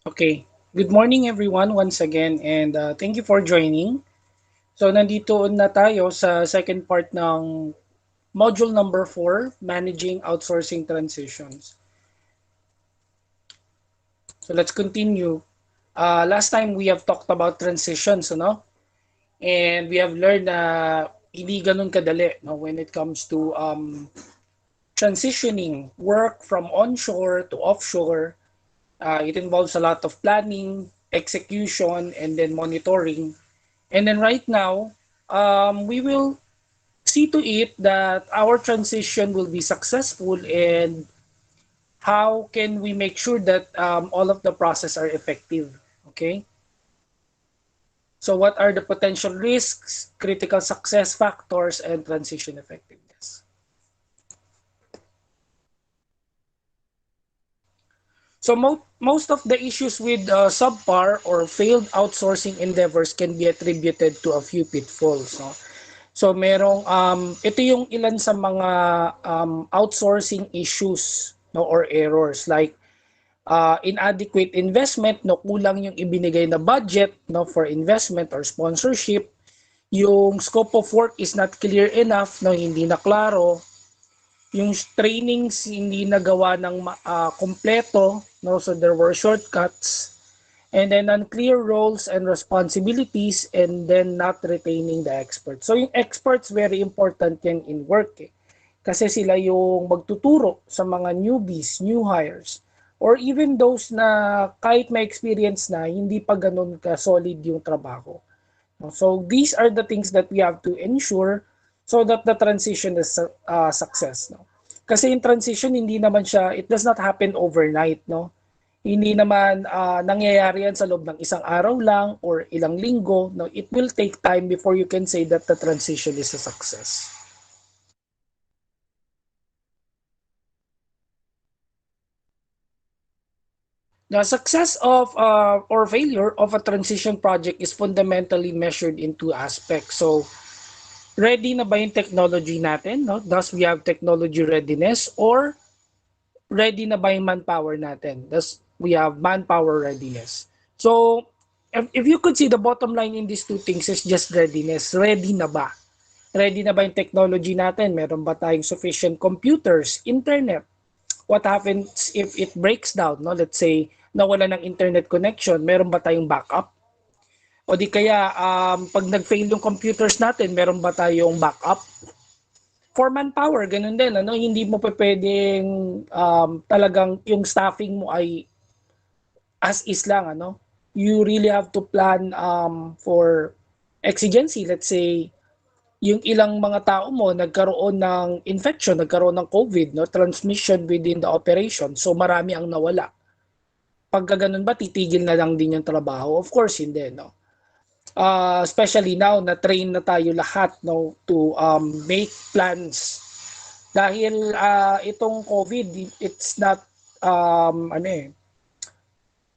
Okay. Good morning everyone once again and thank you for joining. So nandito na tayo sa second part ng module number 4, Managing Outsourcing Transitions. So let's continue. Last time we have talked about transitions, ano? And we have learned na hindi ganun kadali no, when it comes to transitioning work from onshore to offshore. It involves a lot of planning, execution, and then monitoring. And then right now, we will see to it that our transition will be successful and how can we make sure that all of the process are effective. Okay. So what are the potential risks, critical success factors, and transition effectiveness? So most of the issues with subpar or failed outsourcing endeavors can be attributed to a few pitfalls. No? So merong ito yung ilan sa mga outsourcing issues no or errors like inadequate investment no kulang yung ibinigay na budget no for investment or sponsorship, yung scope of work is not clear enough no hindi na klaro, yung trainings hindi nagawa ng kompleto no so there were shortcuts, and then unclear roles and responsibilities, and then not retaining the experts. So yung experts very important yan in work kasi sila yung magtuturo sa mga newbies, new hires, or even those na kahit may experience na hindi pa ganun ka solid yung trabaho. So these are the things that we have to ensure so that the transition is success. No? Kasi yung transition, hindi naman siya, it does not happen overnight. No? Hindi naman nangyayari yan sa loob ng isang araw lang or ilang linggo. No? It will take time before you can say that the transition is a success. The success of or failure of a transition project is fundamentally measured in two aspects. So, ready na ba yung technology natin? No? Thus, we have technology readiness, or ready na ba yung manpower natin? Thus, we have manpower readiness. So, if you could see the bottom line in these two things is just readiness. Ready na ba? Ready na ba yung technology natin? Meron ba tayong sufficient computers, internet? What happens if it breaks down? No? Let's say, nawala ng internet connection, meron ba tayong backup? O di kaya, pag nag-fail yung computers natin, meron ba tayong backup? For manpower, ganun din. Ano? Hindi mo pa pwedeng talagang yung staffing mo ay as is lang. Ano? You really have to plan for exigency. Let's say, yung ilang mga tao mo nagkaroon ng infection, nagkaroon ng COVID, no? Transmission within the operation. So marami ang nawala. Pagka ganun ba, titigil na lang din yung trabaho? Of course, hindi. No? Especially now na train na tayo lahat no to make plans dahil itong COVID, it's not ano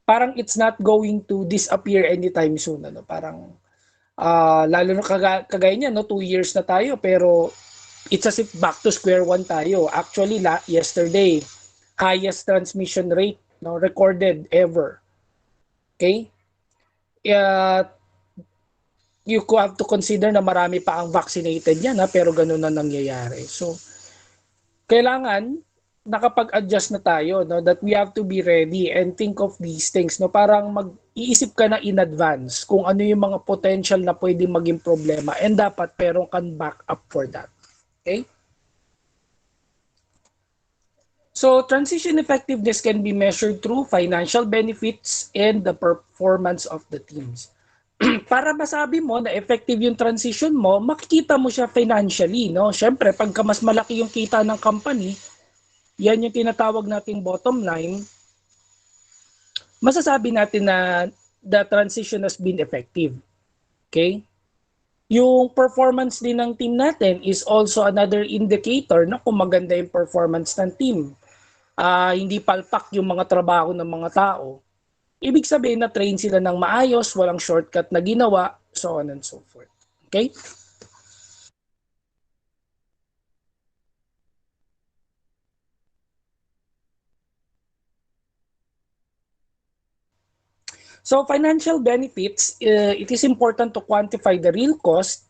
parang it's not going to disappear anytime soon, ano, parang lalo na kagaya niya, no, 2 years na tayo, pero it's as if back to square one tayo. Actually, yesterday, highest transmission rate, no, recorded ever. Okay? Uh, you have to consider na marami pa ang vaccinated yan, ha, pero ganun na nangyayari. So, kailangan nakapag-adjust na tayo no that we have to be ready and think of these things no parang mag-iisip ka na in advance kung ano yung mga potential na pwedeng maging problema and dapat meron kang backup for that. Okay? So transition effectiveness can be measured through financial benefits and the performance of the teams. Para masabi mo na effective yung transition mo, makikita mo siya financially, no? Syempre, pagka mas malaki yung kita ng company, yan yung tinatawag nating bottom line, masasabi natin na the transition has been effective. Okay? Yung performance din ng team natin is also another indicator na kung maganda yung performance ng team. Hindi palpak yung mga trabaho ng mga tao. Ibig sabihin na train sila ng maayos, walang shortcut na ginawa, so on and so forth. Okay? So financial benefits, it is important to quantify the real cost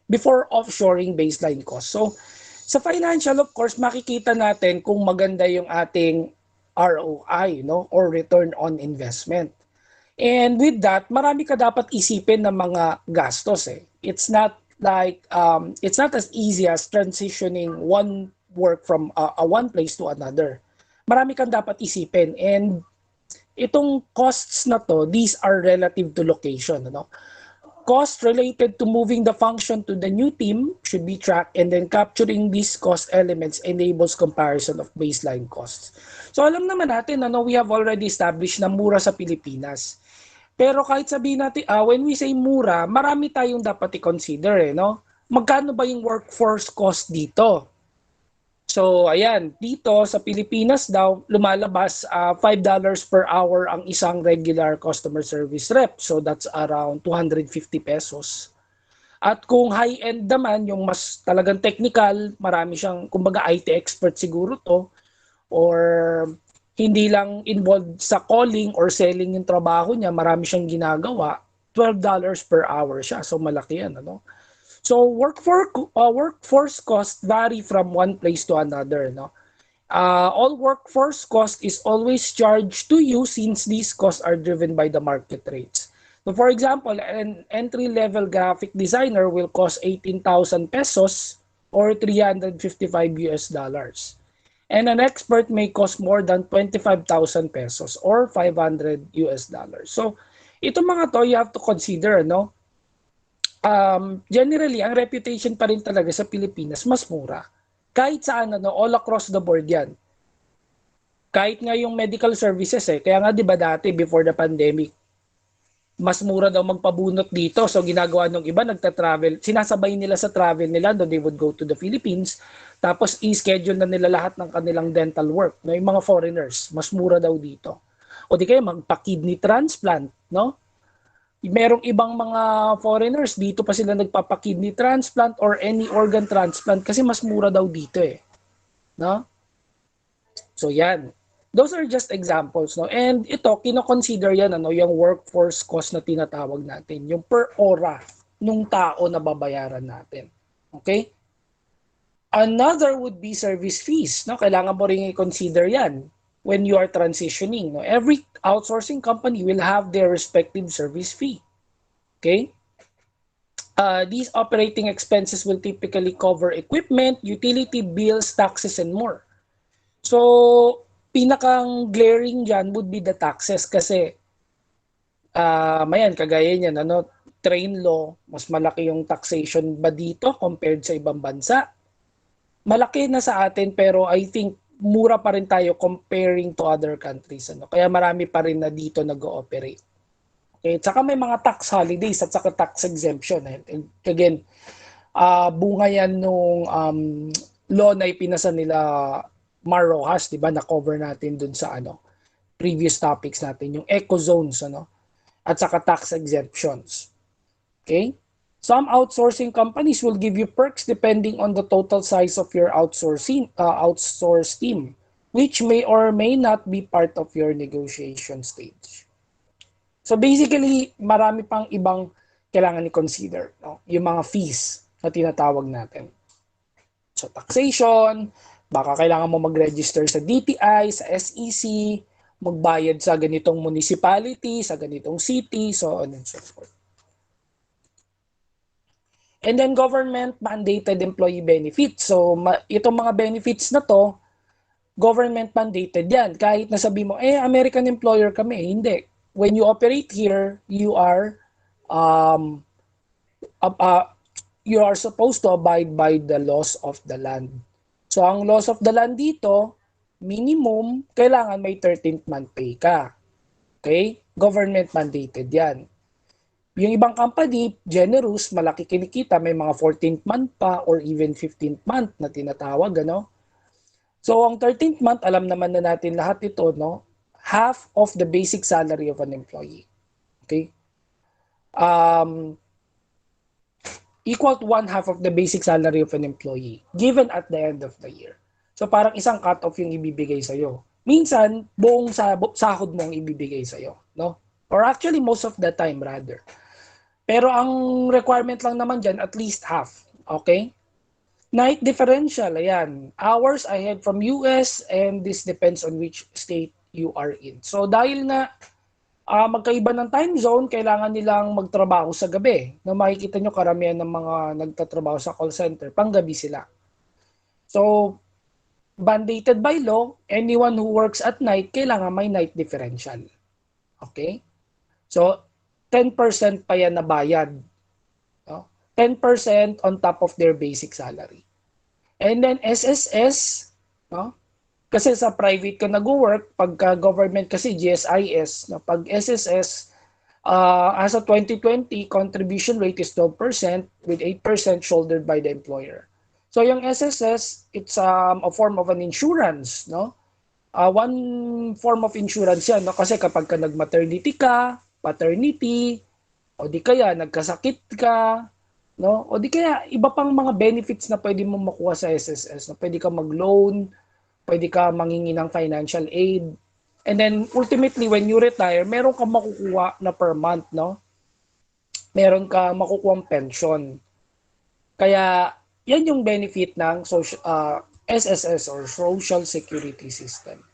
before offshoring baseline cost. So sa financial, of course, makikita natin kung maganda yung ating ROI, no, or return on investment. And with that, marami ka dapat isipin ng mga gastos eh. It's not as easy as transitioning one work from one place to another. Marami kang dapat isipin, and itong costs na to, these are relative to location, ano? Cost related to moving the function to the new team should be tracked, and then capturing these cost elements enables comparison of baseline costs. So alam naman natin, ano, we have already established na mura sa Pilipinas. Pero kahit sabihin natin, when we say mura, marami tayong dapat i-consider, no? Magkano ba yung workforce cost dito? So, ayan, dito sa Pilipinas daw, lumalabas $5 per hour ang isang regular customer service rep. So, that's around 250 pesos. At kung high-end naman, yung mas talagang technical, marami siyang, kumbaga IT expert siguro to, or hindi lang involved sa calling or selling yung trabaho niya, marami siyang ginagawa, $12 per hour siya. So, malaki yan, ano? So workforce costs vary from one place to another. No, all workforce cost is always charged to you since these costs are driven by the market rates. So for example, an entry-level graphic designer will cost 18,000 pesos or 355 US dollars. And an expert may cost more than 25,000 pesos or 500 US dollars. So ito mga to, you have to consider, no? Generally, ang reputation pa rin talaga sa Pilipinas, mas mura. Kahit saan, ano, all across the board yan. Kahit nga yung medical services eh. Kaya nga, di ba dati, before the pandemic, mas mura daw magpabunot dito. So, ginagawa ng iba, nagta-travel. Sinasabay nila sa travel nila, no, they would go to the Philippines. Tapos, i-schedule na nila lahat ng kanilang dental work. No, yung mga foreigners, mas mura daw dito. O di kaya, magpa-kidney transplant, no? Merong ibang mga foreigners dito pa sila nagpapa-kidney transplant or any organ transplant kasi mas mura daw dito eh, no? So yan. Those are just examples, no? And ito kino-consider yan, ano, yung workforce cost na tinatawag natin, yung per hora nung tao na babayaran natin. Okay? Another would be service fees, no? Kailangan mo ring i-consider yan when you are transitioning, no? Every outsourcing company will have their respective service fee. Okay? These operating expenses will typically cover equipment, utility bills, taxes, and more. So, pinakang glaring dyan would be the taxes kasi mayan, kagaya niyan, ano, train law, mas malaki yung taxation ba dito compared sa ibang bansa? Malaki na sa atin pero I think mura pa rin tayo comparing to other countries. Ano? Kaya marami pa rin na dito nag-ooperate. Okay? Tsaka may mga tax holidays at saka tax exemption. And again, bunga yan nung law na ipinasa nila Mar Rojas, di ba? Na-cover natin dun sa ano, previous topics natin, yung eco zones, ano? At saka tax exemptions. Okay? Some outsourcing companies will give you perks depending on the total size of your outsourced team, which may or may not be part of your negotiation stage. So basically, marami pang ibang kailangan i-consider, no? Yung mga fees na tinatawag natin. So taxation, baka kailangan mo mag-register sa DTI, sa SEC, magbayad sa ganitong municipality, sa ganitong city, so on and so forth. And then government mandated employee benefits. So itong mga benefits na to, government mandated yan. Kahit nasabi mo, American employer kami. Hindi. When you operate here, um, you are supposed to abide by the laws of the land. So ang laws of the land dito, minimum, kailangan may 13th month pay ka. Okay? Government mandated yan. Yung ibang company, generous, malaki kinikita, may mga 14th month pa or even 15th month na tinatawag, ano? So, ang 13th month, alam naman na natin lahat ito, no? Half of the basic salary of an employee. Okay? Equal to one half of the basic salary of an employee given at the end of the year. So, parang isang cut-off yung ibibigay sa'yo. Minsan, buong sahod mo ang ibibigay sa'yo, no? Or actually, most of the time rather. Pero ang requirement lang naman dyan, at least half. Okay? Night differential, ayan. Hours ahead from US and this depends on which state you are in. So dahil na magkaiba ng time zone, kailangan nilang magtrabaho sa gabi. No, makikita nyo karamihan ng mga nagtatrabaho sa call center, panggabi sila. So, mandated by law, anyone who works at night, kailangan may night differential. Okay? So, 10% pa yan na bayad. No? 10% on top of their basic salary. And then SSS, no? Kasi sa private ka nag-work, pagka government kasi GSIS, no? Pag SSS, as of 2020, contribution rate is 12% with 8% shouldered by the employer. So yung SSS, it's a form of an insurance, no? One form of insurance yan, no? Kasi kapag ka nag-maternity ka, paternity, o di kaya nagkasakit ka, no? O di kaya iba pang mga benefits na pwede mo makuha sa SSS, no? Pwede ka mag-loan, pwede ka mangingi ng financial aid. And then ultimately when you retire, meron ka makukuha na per month, no? Meron ka makukuha pension. Kaya yan yung benefit ng social, SSS or Social Security System.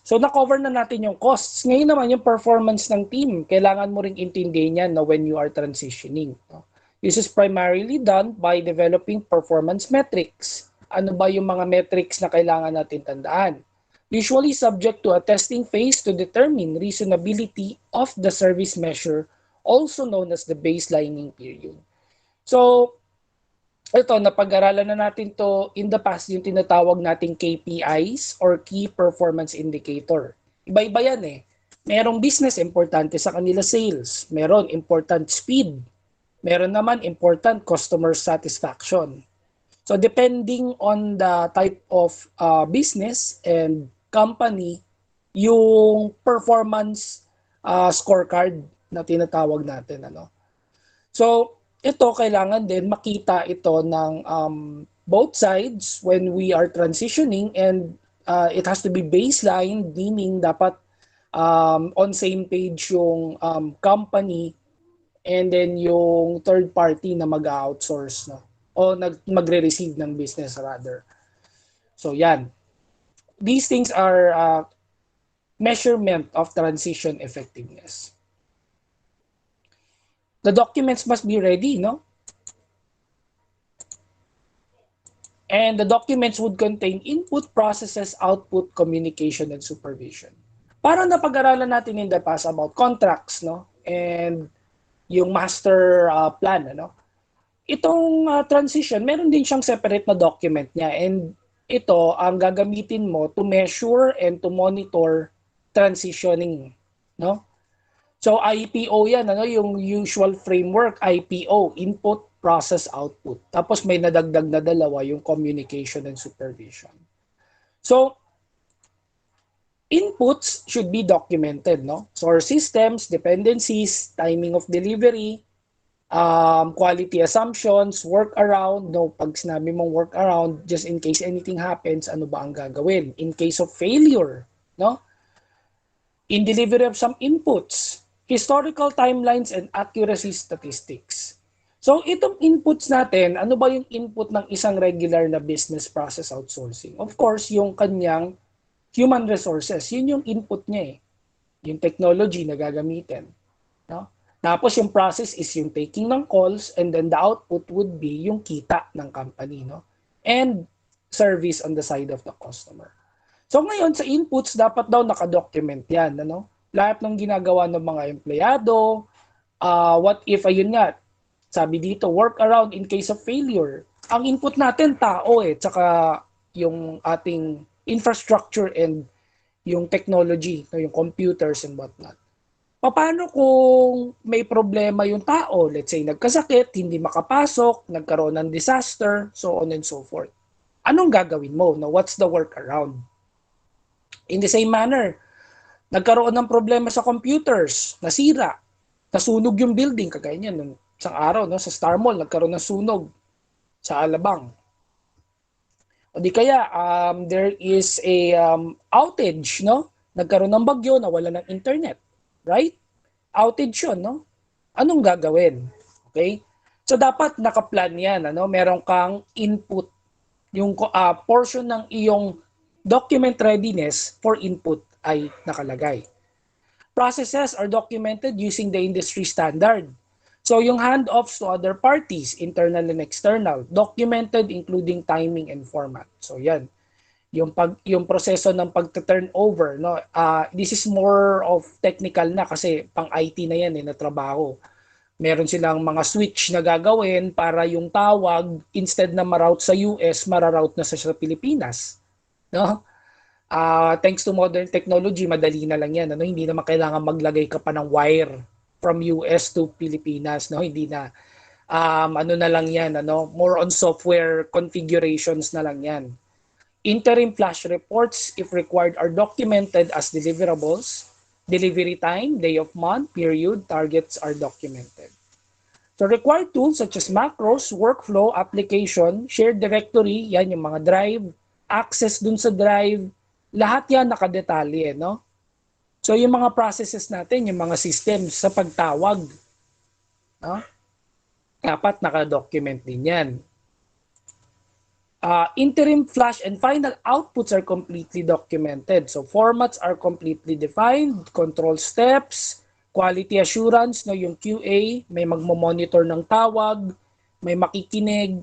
So na-cover na natin yung costs. Ngayon naman yung performance ng team. Kailangan mo ring intindihin yan, no, when you are transitioning. No? This is primarily done by developing performance metrics. Ano ba yung mga metrics na kailangan natin tandaan? Usually subject to a testing phase to determine reasonability of the service measure, also known as the baselining period. So, ito, napag-aralan na natin to in the past, yung tinatawag nating KPIs or Key Performance Indicator. Iba-iba yan eh. Merong business, importante sa kanila sales. Meron important speed. Meron naman important customer satisfaction. So depending on the type of business and company, yung performance scorecard na tinatawag natin. Ano? So, ito kailangan din makita ito ng both sides when we are transitioning, and it has to be baseline, meaning dapat on same page yung company and then yung third party na mag-outsource, no? O magre-receive ng business rather. So yan. These things are measurement of transition effectiveness. The documents must be ready, no? And the documents would contain input, processes, output, communication, and supervision. Parang napag-aralan natin in the past about contracts, no? And yung master plan, ano? Itong transition, meron din siyang separate na document niya. And ito ang gagamitin mo to measure and to monitor transitioning, no? So IPO yan, ano, yung usual framework, IPO, input, process, output. Tapos may nadagdag na dalawa, yung communication and supervision. So inputs should be documented, no? Source systems, dependencies, timing of delivery, quality assumptions, workaround, no? Pag sinabi mong workaround, just in case anything happens, ano ba ang gagawin? In case of failure, no? In delivery of some inputs, historical timelines and accuracy statistics. So itong inputs natin, ano ba yung input ng isang regular na business process outsourcing? Of course, yung kanyang human resources, yun yung input niya eh. Yung technology na gagamitin. No? Tapos yung process is yung taking ng calls, and then the output would be yung kita ng company. No? And service on the side of the customer. So ngayon sa inputs, dapat daw nakadocument yan. Ano? Lahat ng ginagawa ng mga empleyado, what if, ayun nga, sabi dito, workaround in case of failure. Ang input natin, tao eh, tsaka yung ating infrastructure and yung technology, yung computers and whatnot. Paano kung may problema yung tao? Let's say, nagkasakit, hindi makapasok, nagkaroon ng disaster, so on and so forth. Anong gagawin mo? No? What's the workaround? In the same manner, nagkaroon ng problema sa computers, nasira, nasunog yung building, kagaya niyan, nung isang araw, no, sa Star Mall, nagkaroon ng sunog sa Alabang. O di kaya, there is a outage, no, Nagkaroon ng bagyo, nawala ng internet. Right? Outage yun, no? Anong gagawin? Okay? So dapat nakaplan yan, ano? Meron kang input, yung portion ng iyong document readiness for input ay nakalagay. Processes are documented using the industry standard. So yung handoffs to other parties, internal and external, documented including timing and format. So yan, yung proseso ng pagta-turn over, no. This is more of technical na kasi pang IT na yan na trabaho. Meron silang mga switch na gagawin para yung tawag instead na ma-route sa US, mara-route na sa Pilipinas, no? Thanks to modern technology, madali na lang yan. Ano? Hindi naman kailangan maglagay ka pa ng wire from US to Pilipinas. No? Hindi na. Ano na lang yan. Ano? More on software configurations na lang yan. Interim flash reports, if required, are documented as deliverables. Delivery time, day of month, period, targets are documented. So required tools such as macros, workflow, application, shared directory, yan yung mga drive, access dun sa drive, lahat yan nakadetalye, no? So yung mga processes natin, yung mga systems sa pagtawag, no? Dapat nakadocument din yan. Interim flash and final outputs are completely documented. So formats are completely defined, control steps, quality assurance, no, yung QA, may magmo-monitor ng tawag, may makikinig.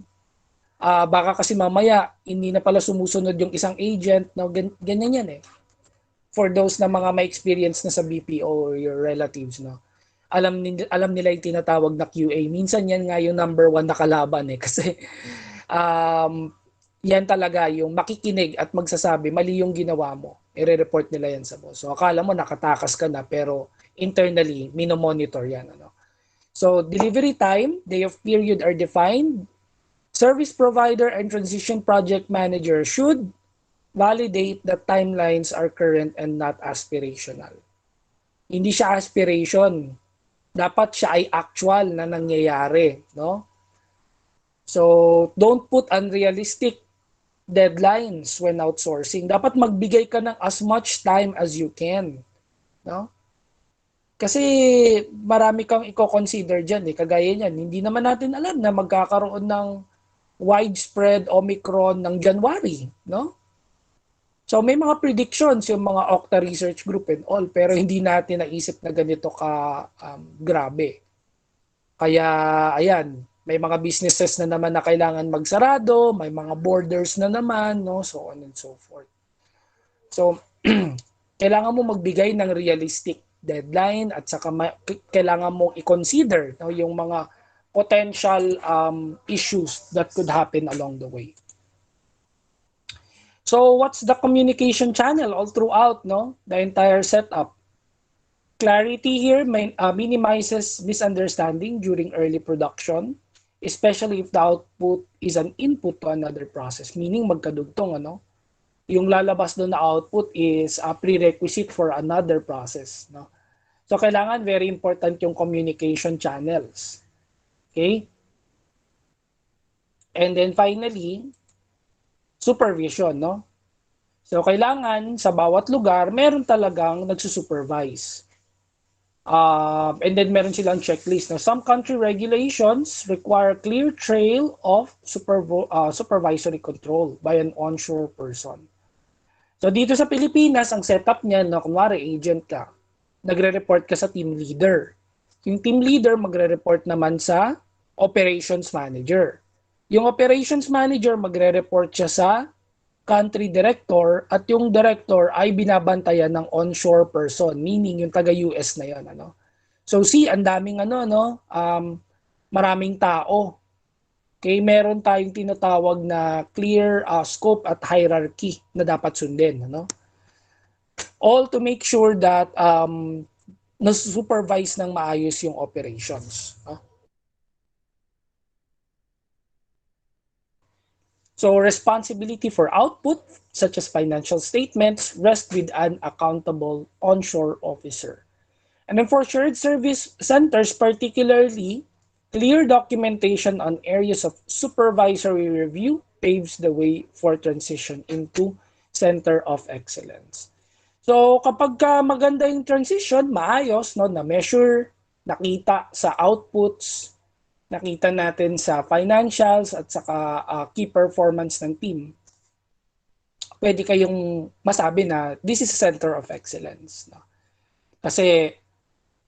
Baka kasi mamaya hindi na pala sumusunod yung isang agent, no, ganyan yan eh. For those na mga may experience na sa BPO or your relatives, no. Alam nila yung tinatawag na QA. Minsan yan nga yung number one na kalaban eh kasi yan talaga yung makikinig at magsasabi mali yung ginawa mo. I-report nila yan sa boss. So akala mo nakatakas ka na pero internally minomonitor yan, ano. So delivery time, day of period are defined. Service provider and transition project manager should validate that timelines are current and not aspirational. Hindi siya aspiration. Dapat siya ay actual na nangyayari, no? So, don't put unrealistic deadlines when outsourcing. Dapat magbigay ka ng as much time as you can, no? Kasi marami kang i-consider diyan eh. Kagaya niyan, hindi naman natin alam na magkakaroon ng widespread Omicron ng January, no? So may mga predictions yung mga Okta Research Group and all, pero hindi natin naisip na ganito ka grabe. Kaya ayan, may mga businesses na naman na kailangan magsarado, may mga borders na naman, no, so on and so forth. So kailangan mo magbigay ng realistic deadline at saka kailangan mong i-consider, no, yung mga potential issues that could happen along the way. So what's the communication channel all throughout, no? The entire setup. Clarity here minimizes misunderstanding during early production, especially if the output is an input to another process, meaning magkadugtong, ano? Yung lalabas doon na output is a prerequisite for another process, no? So kailangan very important yung communication channels. Okay? And then finally, supervision, no? So kailangan sa bawat lugar meron talagang nagsusupervise. And then meron silang checklist. Now, some country regulations require clear trail of supervisory control by an onshore person. So dito sa Pilipinas, ang setup niya na kunwari agent ka, nagre-report ka sa team leader. Yung team leader magre-report naman sa operations manager. Yung operations manager magre-report siya sa country director at yung director ay binabantayan ng onshore person, meaning yung taga-US na yon, ano. So see, ang daming maraming tao. Okay, meron tayong tinatawag na clear scope at hierarchy na dapat sundin, ano. All to make sure that na-supervise ng maayos yung operations, no? So responsibility for output, such as financial statements, rests with an accountable onshore officer. And then for shared service centers, particularly, clear documentation on areas of supervisory review paves the way for transition into center of excellence. So kapag ka maganda yung transition, maayos, no, na measure, nakita sa outputs, nakita natin sa financials at saka key performance ng team, pwede kayong masabi na this is a center of excellence. No? Kasi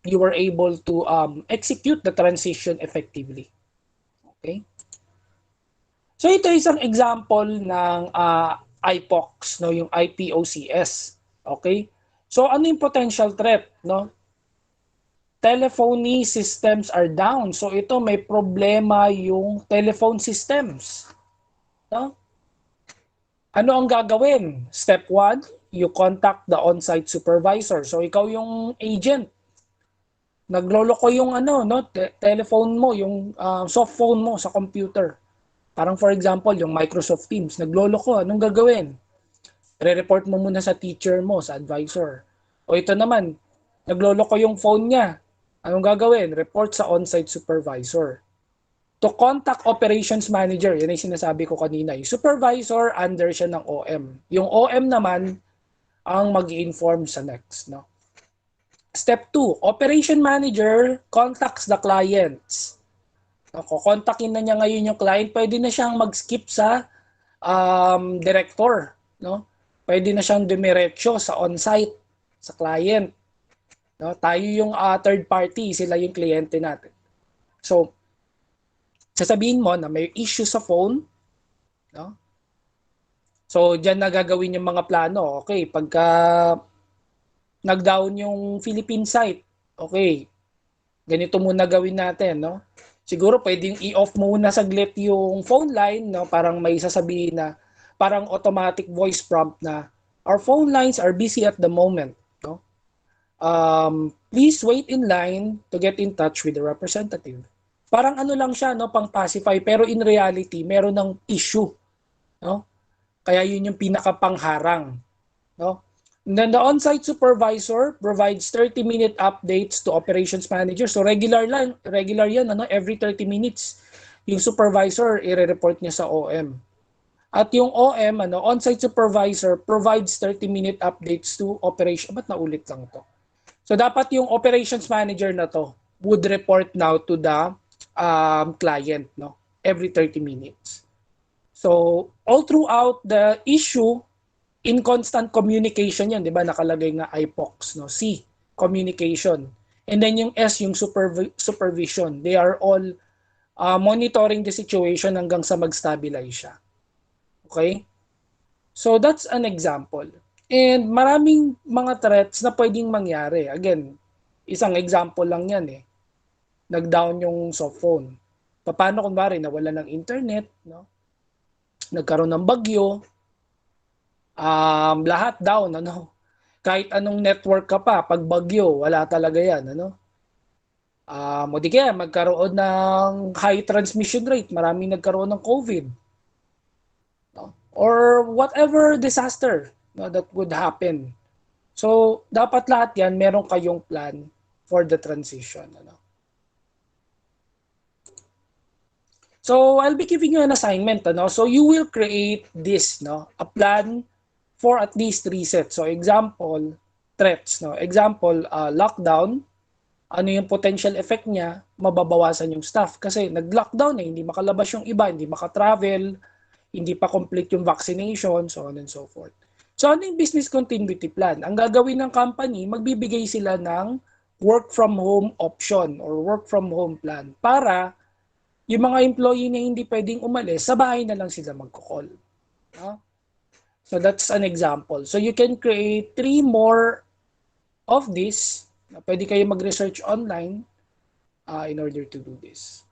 you were able to execute the transition effectively. Okay? So ito isang example ng IPOCs, no, yung IPOCS. Okay? So ano yung potential threat, no? Telephony systems are down. So ito may problema yung telephone systems, no? Ano ang gagawin? Step 1, you contact the on-site supervisor. So ikaw yung agent. Nagloloko yung ano, no, telephone mo, yung soft phone mo sa computer. Parang for example, yung Microsoft Teams, nagloloko, anong gagawin? Re-report mo muna sa teacher mo, sa advisor. O ito naman, nagloloko yung phone niya. Anong gagawin? Report sa on-site supervisor. To contact operations manager, yan ay sinasabi ko kanina. Yung supervisor, under siya ng OM. Yung OM naman, ang mag-inform sa next. No? Step 2, operation manager contacts the clients. Kontakin na niya ngayon yung client, pwede na siyang mag-skip sa director. No? Pwede na siyang dumiretso sa on-site, sa client. No? Tayo yung third party, sila yung kliyente natin. So, sasabihin mo na may issue sa phone, no? So, diyan na gagawin yung mga plano. Okay, pagka nag-down yung Philippine site, okay, ganito muna gawin natin, no? Siguro pwedeng i-off muna saglit yung phone line, no? Parang may sasabihin na, parang automatic voice prompt na, our phone lines are busy at the moment, no? Please wait in line to get in touch with the representative. Parang ano lang siya, no, pang pacify, pero in reality, meron ng issue, no? Kaya yun yung pinakapangharang, no? And then the on-site supervisor provides 30-minute updates to operations manager. So regular yan, ano, every 30 minutes. Yung supervisor i-report niya sa OM. At yung OM, ano, on-site supervisor provides 30-minute updates to operation. Ba't naulit lang to? So dapat yung operations manager na to would report now to the client, no, every 30 minutes. So all throughout the issue, in constant communication yan, di ba? Nakalagay nga IPOCs, no? C, communication. And then yung S, yung supervision. They are all monitoring the situation hanggang sa mag-stabilize siya. Okay? So that's an example. And maraming mga threats na pwedeng mangyari. Again, isang example lang yan eh. Nag-down yung soft phone. Paano kung bari nawala ng internet, no? Nagkaroon ng bagyo, lahat down, ano? Kahit anong network ka pa, pag bagyo, wala talaga yan, ano? O di kaya magkaroon ng high transmission rate, maraming nagkaroon ng COVID, no? Or whatever disaster, no, that would happen. So, dapat lahat yan, meron kayong plan for the transition. Ano? So, I'll be giving you an assignment. Ano? So, you will create this, no? A plan for at least 3 sets. So, example, threats. No? Example, lockdown. Ano yung potential effect niya? Mababawasan yung staff. Kasi nag-lockdown eh, hindi makalabas yung iba, hindi makatravel, hindi pa complete yung vaccination, so on and so forth. So ano yung business continuity plan? Ang gagawin ng company, magbibigay sila ng work from home option or work from home plan para yung mga employee na hindi pwedeng umalis, sa bahay na lang sila magko-call. No? So that's an example. So you can create 3 more of this. Pwede kayo mag-research online in order to do this.